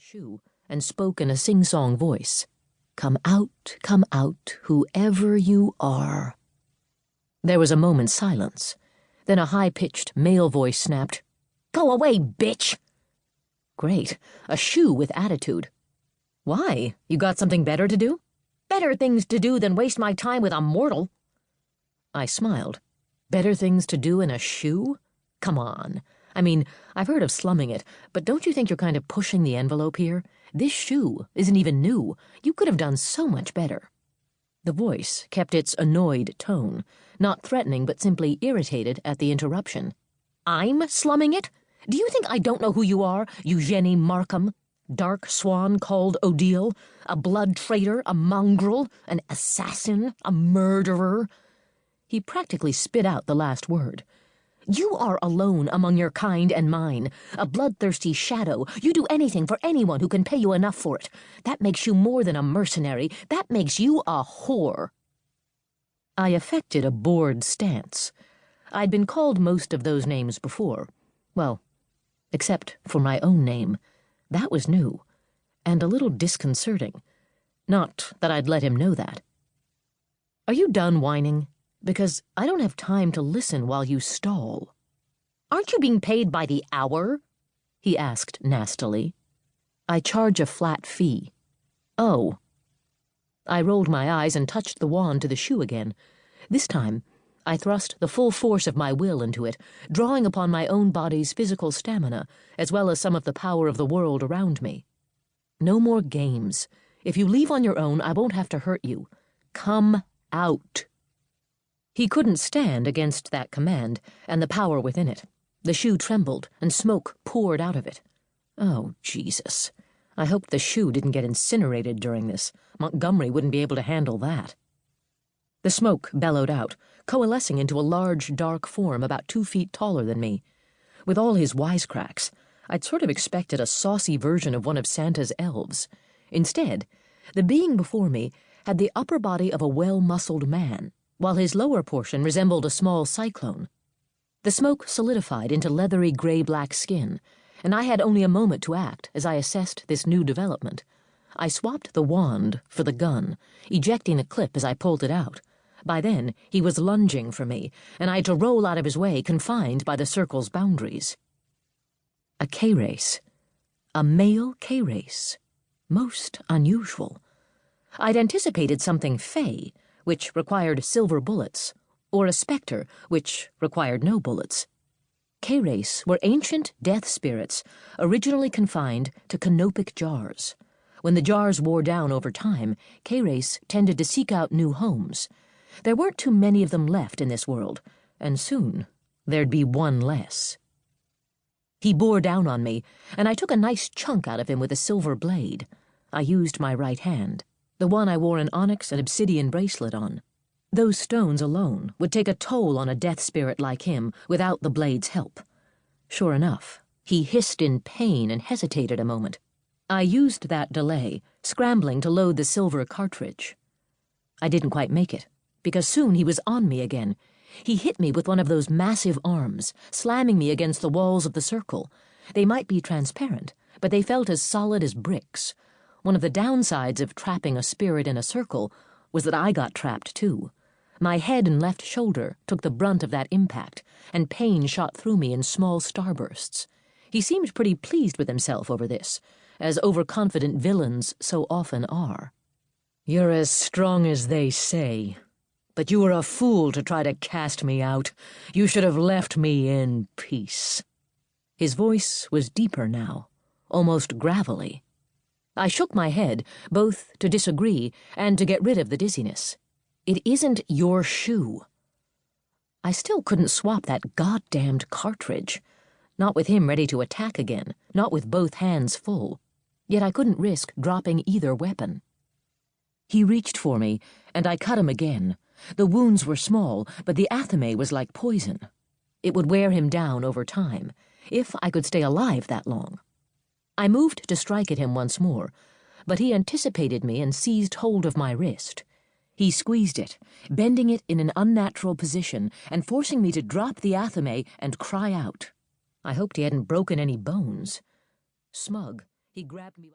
shoe and spoke in a sing-song voice. Come out, whoever you are." There was a moment's silence. Then a high-pitched male voice snapped, "Go away, bitch!" Great, a shoe with attitude. "Why? You got something better to do?" "Better things to do than waste my time with a mortal." I smiled. Better things to do in a shoe? Come on. I mean, I've heard of slumming it, but don't you think you're kind of pushing the envelope here? This shoe isn't even new. You could have done so much better. The voice kept its annoyed tone, not threatening but simply irritated at the interruption. "I'm slumming it? Do you think I don't know who you are, Eugenie Markham? Dark swan called Odile? A blood traitor? A mongrel? An assassin? A murderer?" He practically spit out the last word. "You are alone among your kind and mine, a bloodthirsty shadow. You do anything for anyone who can pay you enough for it. That makes you more than a mercenary. That makes you a whore." I affected a bored stance. I'd been called most of those names before. Well, except for my own name. That was new, and a little disconcerting. Not that I'd let him know that. "Are you done whining? Because I don't have time to listen while you stall." "Aren't you being paid by the hour?" he asked nastily. "I charge a flat fee." "Oh." I rolled my eyes and touched the wand to the shoe again. This time, I thrust the full force of my will into it, drawing upon my own body's physical stamina, as well as some of the power of the world around me. "No more games. If you leave on your own, I won't have to hurt you. Come out." He couldn't stand against that command and the power within it. The shoe trembled, and smoke poured out of it. Oh, Jesus. I hoped the shoe didn't get incinerated during this. Montgomery wouldn't be able to handle that. The smoke bellowed out, coalescing into a large, dark form about 2 feet taller than me. With all his wisecracks, I'd sort of expected a saucy version of one of Santa's elves. Instead, the being before me had the upper body of a well-muscled man, while his lower portion resembled a small cyclone. The smoke solidified into leathery gray-black skin, and I had only a moment to act as I assessed this new development. I swapped the wand for the gun, ejecting the clip as I pulled it out. By then, he was lunging for me, and I had to roll out of his way, confined by the circle's boundaries. A K-race. A male K-race. Most unusual. I'd anticipated something fey, which required silver bullets, or a spectre, which required no bullets. K-race were ancient death spirits, originally confined to canopic jars. When the jars wore down over time, K-race tended to seek out new homes. There weren't too many of them left in this world, and soon there'd be one less. He bore down on me, and I took a nice chunk out of him with a silver blade. I used my right hand, the one I wore an onyx and obsidian bracelet on. Those stones alone would take a toll on a death spirit like him without the blade's help. Sure enough, he hissed in pain and hesitated a moment. I used that delay, scrambling to load the silver cartridge. I didn't quite make it, because soon he was on me again. He hit me with one of those massive arms, slamming me against the walls of the circle. They might be transparent, but they felt as solid as bricks. One of the downsides of trapping a spirit in a circle was that I got trapped too. My head and left shoulder took the brunt of that impact, and pain shot through me in small starbursts. He seemed pretty pleased with himself over this, as overconfident villains so often are. "You're as strong as they say, but you were a fool to try to cast me out. You should have left me in peace." His voice was deeper now, almost gravelly. I shook my head, both to disagree and to get rid of the dizziness. "It isn't your shoe." I still couldn't swap that goddamned cartridge. Not with him ready to attack again, not with both hands full. Yet I couldn't risk dropping either weapon. He reached for me, and I cut him again. The wounds were small, but the athame was like poison. It would wear him down over time, if I could stay alive that long. I moved to strike at him once more, but he anticipated me and seized hold of my wrist. He squeezed it, bending it in an unnatural position and forcing me to drop the athame and cry out. I hoped he hadn't broken any bones. Smug, he grabbed me.